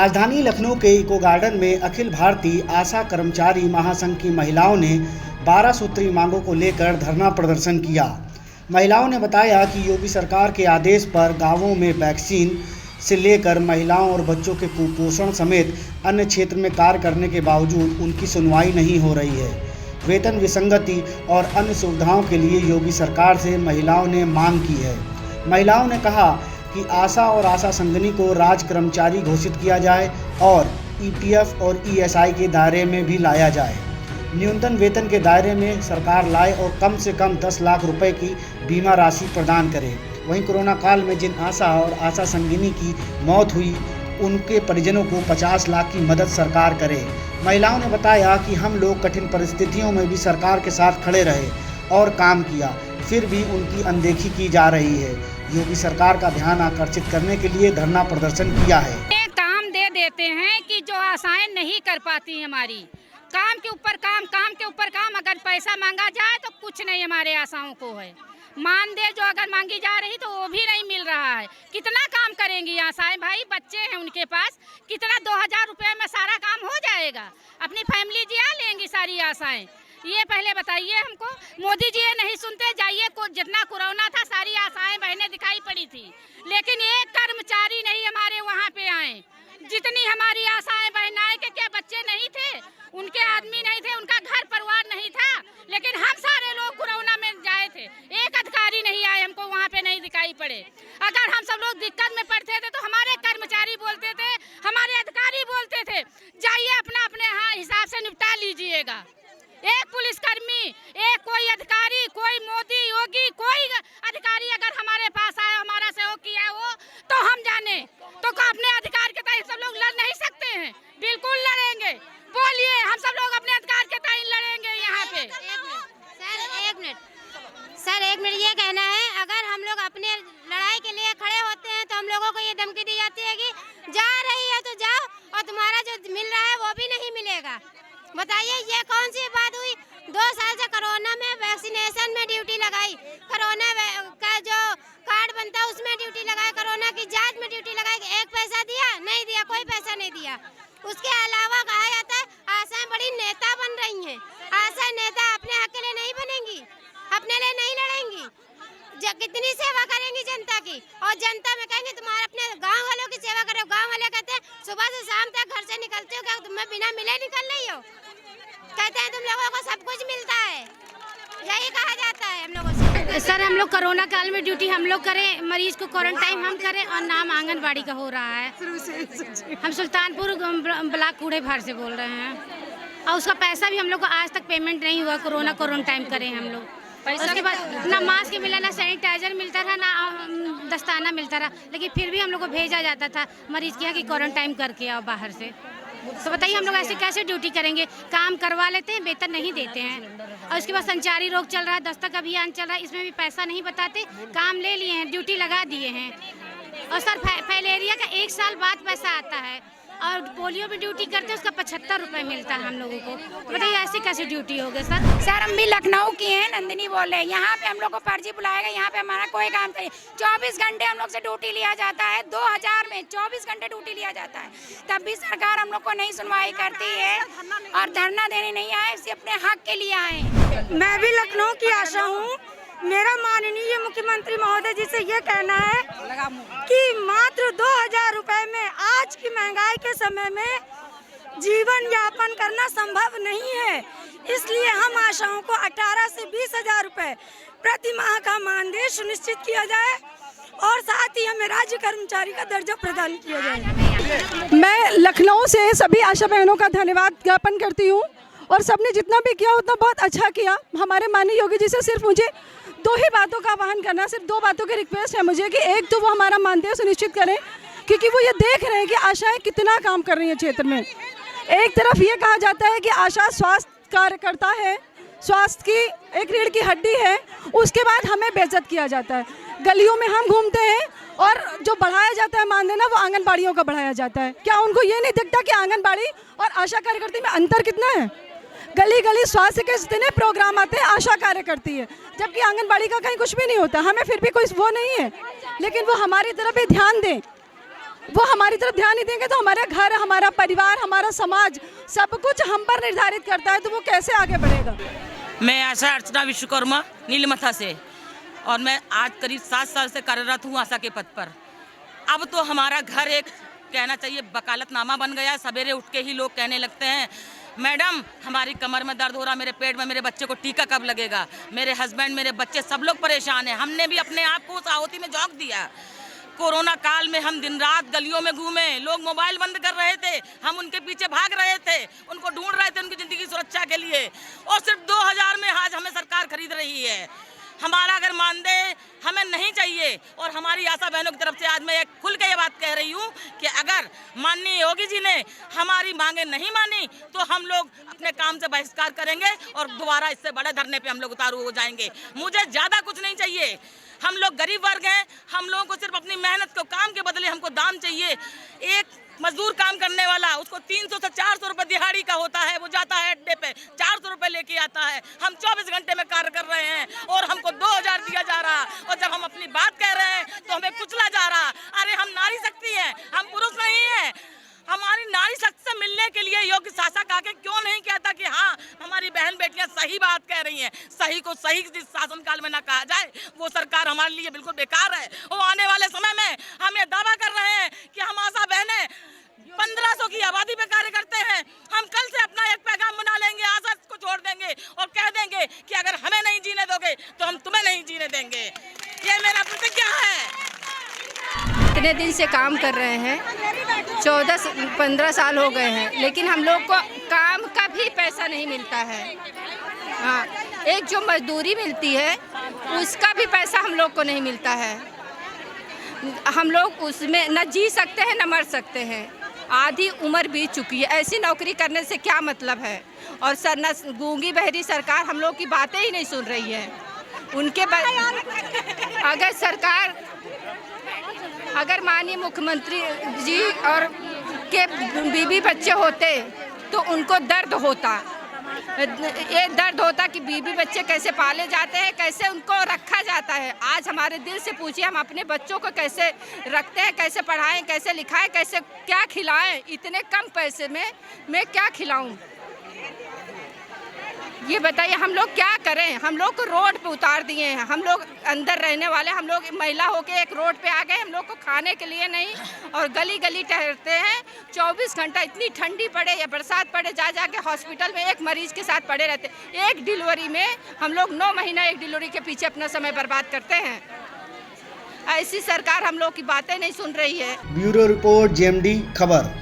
राजधानी लखनऊ के eco garden में अखिल भारतीय आशा कर्मचारी महासंघ की महिलाओं ने 12 सूत्री मांगों को लेकर धरना प्रदर्शन किया। महिलाओं ने बताया कि योगी सरकार के आदेश पर गांवों में वैक्सीन से लेकर महिलाओं और बच्चों के कुपोषण समेत अन्य क्षेत्र में कार्य करने के बावजूद उनकी सुनवाई नहीं हो रही है। वेतन विसंगति और अन्य सुविधाओं के लिए योगी सरकार से महिलाओं ने मांग की है। महिलाओं ने कहा कि आशा और आशा संगिनी को राज्य कर्मचारी घोषित किया जाए और ईपीएफ और ईएसआई के दायरे में भी लाया जाए। न्यूनतम वेतन के दायरे में सरकार लाए और कम से कम 10 लाख रुपए की बीमा राशि प्रदान करे। वहीं कोरोना काल में जिन आशा और आशा संगिनी की मौत हुई उनके परिजनों को 50 लाख की मदद सरकार करे। महिलाओं ने बताया कि हम लोग कठिन परिस्थितियों में भी सरकार के साथ खड़े रहे और काम किया, फिर भी उनकी अनदेखी की जा रही है। योगी सरकार का ध्यान आकर्षित करने के लिए धरना प्रदर्शन किया है। काम दे देते हैं कि जो आशाएं नहीं कर पाती हमारी, काम के ऊपर काम, काम के ऊपर काम। अगर पैसा मांगा जाए तो कुछ नहीं हमारे आशाओं को है। मानदेय जो अगर मांगी जा रही तो वो भी नहीं मिल रहा है। कितना काम करेंगी आशाएं भाई, बच्चे हैं उनके पास, कितना 2000 रुपये में सारा काम हो जाएगा? अपनी फैमिली जिया लेंगी सारी आशाएं? ये पहले बताइए हमको। मोदी जी ये नहीं सुनते। जाइए जितना कोरोना था सारी आशाएं बहनें दिखाई पड़ी थी, लेकिन एक कर्मचारी नहीं हमारे वहाँ पे आए। जितनी हमारी आशाएं बहनाएं के क्या बच्चे नहीं थे, उनके आदमी नहीं थे, उनका घर परिवार नहीं था, लेकिन हम सारे लोग कोरोना में जाए थे। एक अधिकारी नहीं आए, हमको वहाँ पे नहीं दिखाई पड़े। अगर हम सब लोग दिक्कत में पड़ते थे तो हमारे कर्मचारी बोलते थे, हमारे अधिकारी बोलते थे, जाइए अपना अपने हिसाब से निपटा लीजिएगा। एक पुलिसकर्मी, एक कोई अधिकारी, कोई मोदी योगी कोई अधिकारी अगर हमारे पास आए, हमारा सहयोग किया हो तो हम जाने, तो अपने अधिकार के तहत सब लोग लड़ नहीं सकते हैं? बिल्कुल लड़ेंगे। बोलिए, हम सब लोग अपने अधिकार के तहत लड़ेंगे यहाँ पे। सर एक मिनट ये कहना है, अगर हम लोग अपने लड़ाई के लिए खड़े होते हैं तो हम लोगों को ये धमकी दी जाती है कि जा रही है तो जाओ और तुम्हारा जो मिल रहा है वो भी नहीं मिलेगा। बताइए ये कौन सी बात हुई? 2 साल से कोरोना में वैक्सीनेशन में ड्यूटी लगाई, कोरोना का जो कार्ड बनता है उसमें ड्यूटी लगाई, कोरोना की जांच में ड्यूटी लगाई। एक पैसा दिया? नहीं दिया, कोई पैसा नहीं दिया। उसके अलावा कहा जाता है आशाएं बड़ी नेता बन रही हैं। आशा नेता अपने हक के लिए नहीं बनेंगी, अपने लिए नहीं लड़ेंगी। कितनी सेवा करेंगी जनता की, और जनता में कहेंगे तुम्हारे अपने गांव वालों की सेवा करो। गांव वाले कहते हैं सुबह से शाम तक घर से निकलते हो, क्या तुम्हें बिना मिले निकल रही हो? कहते हैं तुम लोगों को सब कुछ मिलता है, यही कहा जाता है हम लोगों से। सर हम लोग कोरोना काल में ड्यूटी हम लोग करें, मरीज को क्वारंटाइन हम करें, और नाम आंगनबाड़ी का हो रहा है। हम सुल्तानपुर ब्लॉक कूड़े भार से बोल रहे हैं, और उसका पैसा भी हम लोग को आज तक पेमेंट नहीं हुआ। कोरोना क्वारंटाइन करें हम लोग, उसके बाद ना मास्क मिला, ना सैनिटाइजर मिलता था, ना दस्ताना मिलता था, लेकिन फिर भी हम लोग को भेजा जाता था मरीज के यहाँ कि क्वारंटाइन करके आओ बाहर से। तो बताइए हम लोग ऐसे कैसे ड्यूटी करेंगे? काम करवा लेते हैं, वेतन नहीं देते हैं। और उसके बाद संचारी रोग चल रहा है, दस्तक अभियान चल रहा है, इसमें भी पैसा नहीं बताते। काम ले लिए हैं, ड्यूटी लगा दिए हैं। और सर फैलेरिया का 1 साल बाद पैसा आता है, और पोलियो में ड्यूटी करते हैं उसका 75 रुपये मिलता है हम लोगों को। तो बताइए ऐसे कैसे ड्यूटी होगी सर? सर हम भी लखनऊ की हैं, नंदिनी बोल रहे हैं। यहाँ पे हम लोग को फर्जी बुलाएगा, यहाँ पे हमारा कोई काम नहीं। 24 घंटे हम लोग से ड्यूटी लिया जाता है। 2000 में 24 घंटे ड्यूटी लिया जाता है, तब भी सरकार हम लोग को नहीं सुनवाई करती है और धरना देने नहीं आए, इसे अपने हक के लिए आए। मैं भी लखनऊ की आशा हूँ। मेरा माननीय मुख्यमंत्री महोदय जी से ये कहना है कि मात्र 2000 रुपए में आज की महंगाई के समय में जीवन यापन करना संभव नहीं है। इसलिए हम आशाओं को 18 से 20,000 रुपए प्रति माह का मानदेय सुनिश्चित किया जाए, और साथ ही हमें राज्य कर्मचारी का दर्जा प्रदान किया जाए। मैं लखनऊ से सभी आशा बहनों का धन्यवाद ज्ञापन करती हूँ, और सबने जितना भी किया उतना बहुत अच्छा किया। हमारे माननीय योगी जी से सिर्फ मुझे 2 ही बातों का आह्वान करना, सिर्फ 2 बातों की रिक्वेस्ट है मुझे कि एक तो वो हमारा मानदेय सुनिश्चित करें, क्योंकि वो ये देख रहे हैं कि आशाएं कितना काम कर रही हैं क्षेत्र में। एक तरफ ये कहा जाता है कि आशा स्वास्थ्य कार्यकर्ता है, स्वास्थ्य की एक रीढ़ की हड्डी है, उसके बाद हमें बेइज्जत किया जाता है। गलियों में हम घूमते हैं और जो बढ़ाया जाता है मानदेय ना, वो आंगनबाड़ियों का बढ़ाया जाता है। क्या उनको ये नहीं दिखता कि आंगनबाड़ी और आशा कार्यकर्ता में अंतर कितना है? गली गली स्वास्थ्य के जितने प्रोग्राम आते हैं आशा कार्य करती है, जबकि आंगनबाड़ी का कहीं कुछ भी नहीं होता। हमें फिर भी कोई वो नहीं है, लेकिन वो हमारी तरफ भी ध्यान दें। वो हमारी तरफ ध्यान नहीं देंगे तो हमारा घर, हमारा परिवार, हमारा समाज सब कुछ हम पर निर्धारित करता है, तो वो कैसे आगे बढ़ेगा। मैं आशा अर्चना विश्वकर्मा नीलमथा से, और मैं आज करीब 7 साल से कार्यरत हूँ आशा के पद पर। अब तो हमारा घर एक कहना चाहिए वकालतनामा बन गया। सवेरे उठ के ही लोग कहने लगते हैं, मैडम हमारी कमर में दर्द हो रहा, मेरे पेट में, मेरे बच्चे को टीका कब लगेगा। मेरे हस्बैंड, मेरे बच्चे, सब लोग परेशान हैं। हमने भी अपने आप को उस आहुति में झोंक दिया। कोरोना काल में हम दिन रात गलियों में घूमे, लोग मोबाइल बंद कर रहे थे, हम उनके पीछे भाग रहे थे, उनको ढूंढ रहे थे उनकी ज़िंदगी की सुरक्षा के लिए, और सिर्फ 2000 में आज हमें सरकार खरीद रही है। हमारा अगर मानदेय हमें नहीं चाहिए, और हमारी आशा बहनों की तरफ से आज मैं खुल के ये बात कह रही हूँ कि अगर माननीय योगी जी ने हमारी मांगे नहीं मानी तो हम लोग अपने काम से बहिष्कार करेंगे और दोबारा इससे बड़े धरने पे हम लोग उतारू हो जाएंगे। मुझे ज़्यादा कुछ नहीं चाहिए, हम लोग गरीब वर्ग हैं, हम लोगों को सिर्फ अपनी मेहनत को काम के बदले हमको दाम चाहिए। एक मजदूर काम करने वाला, उसको 300 से 400 रुपये दिहाड़ी का होता है, वो जाता है अड्डे पे 400 रुपये लेके आता है। हम 24 घंटे में कार्य कर रहे हैं और हमको 2000 दिया जा रहा, और जब हम अपनी बात कह रहे हैं तो हमें कुचला जा रहा। अरे हम नारी शक्ति हैं, हम पुरुष नहीं हैं। हमारी नारी शक्ति से मिलने के लिए योगी शासक आके क्यों नहीं कहता कि हाँ हमारी बहन बेटियां सही बात कह रही हैं। सही को सही जिस शासनकाल में ना कहा जाए वो सरकार हमारे लिए बिल्कुल बेकार है। वो आने वाले समय में हम ये दावा कर रहे हैं कि हम आशा बहनें 1500 की आबादी पे कार्य करते हैं। हम कल से अपना एक पैगाम बना लेंगे, आशा को छोड़ देंगे और कह देंगे कि अगर हमें नहीं जीने दोगे तो हम तुम्हें नहीं जीने देंगे। ये मेरा प्रतिज्ञा है। इतने दिन से काम कर रहे हैं, 14-15 साल हो गए हैं, लेकिन हम लोग को काम का भी पैसा नहीं मिलता है। हाँ, एक जो मजदूरी मिलती है उसका भी पैसा हम लोग को नहीं मिलता है। हम लोग उसमें न जी सकते हैं न मर सकते हैं। आधी उम्र बीत चुकी है, ऐसी नौकरी करने से क्या मतलब है। और सर न गूंगी बहरी सरकार हम लोग की बातें ही नहीं सुन रही है। उनके अगर सरकार, अगर माननीय मुख्यमंत्री जी और के बीवी बच्चे होते तो उनको दर्द होता, ये दर्द होता कि बीवी बच्चे कैसे पाले जाते हैं, कैसे उनको रखा जाता है। आज हमारे दिल से पूछिए, हम अपने बच्चों को कैसे रखते हैं, कैसे पढ़ाएं, कैसे लिखाएं, कैसे क्या खिलाएं। इतने कम पैसे में मैं क्या खिलाऊं, ये बताइए। हम लोग क्या करें, हम लोग को रोड पे उतार दिए हैं। हम लोग अंदर रहने वाले, हम लोग महिला होके एक रोड पे आ गए। हम लोग को खाने के लिए नहीं, और गली गली टहलते हैं 24 घंटा। इतनी ठंडी पड़े या बरसात पड़े, जा के हॉस्पिटल में एक मरीज के साथ पड़े रहते। एक डिलीवरी में हम लोग 9 महीना एक डिलीवरी के पीछे अपना समय बर्बाद करते हैं। ऐसी सरकार हम लोग की बातें नहीं सुन रही है। ब्यूरो रिपोर्ट, JMD खबर।